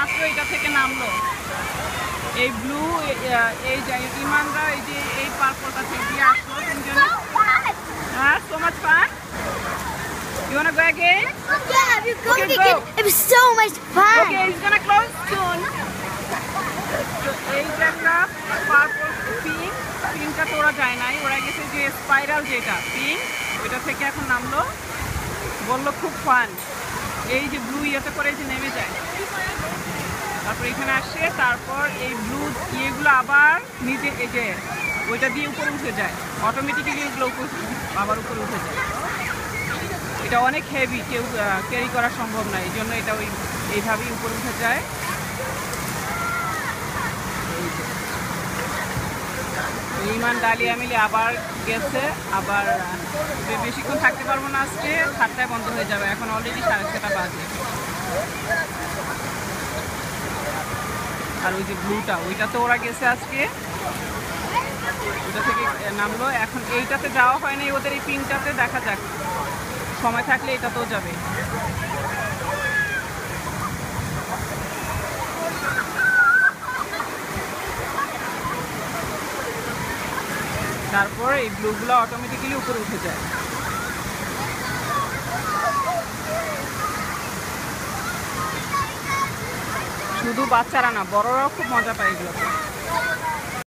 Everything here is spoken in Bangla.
মাত্র এটা থেকে নামলো। এই ব্লু এই ইমানরা এই যে এই পার্পলটা থেকে দিয়ে আসলো তিনজনে। হ্যাঁ, so much fun. You wanna go again? Yeah, we're going Okay, again. go. It was so much fun. Okay, it's gonna close soon. So এই যে একটা পার্পল পিঙ্কটা তো ওরা যায় নাই, ওরা গেছে যে স্পাইরাল যেটা পিঙ্ক ওইটা থেকে এখন নামলো, বললো খুব ফান। এই যে ব্লু ইয়েতে করে যে নেমে যায়, তারপর এখানে আসে, তারপর এই ব্লু ইয়েগুলো আবার নিচে এই যে ওইটা দিয়ে উপরে উঠে যায়, অটোমেটিক্যালি ওগুলো আবার উপরে উঠে যায়। এটা অনেক হেভি, কেউ ক্যারি করা সম্ভব না, এই জন্য এটা এইভাবেই উপরে উঠে যায়। ইমান ডালিয়া মিলে আবার গেছে, আবার বেশিক্ষণ থাকতে পারবো না, আজকে 7টায় বন্ধ হয়ে যাবে, এখন অলরেডি 6:30 বাজে। আর ওই যে ব্লুটা ওইটা তো ওরা গেছে আজকে, ওইটা থেকে নামলো। এখন এইটাতে যাওয়া হয়নি ওদের, এই পিঙ্কটাতে দেখা যাক, সময় থাকলে এটাতেও যাবে। তারপর এই ব্লুগুলো অটোমেটিক্যালি উপরে উঠে যায়। শুধু বাচ্চারা না, বড়রাও খুব মজা পায় এগুলোতে।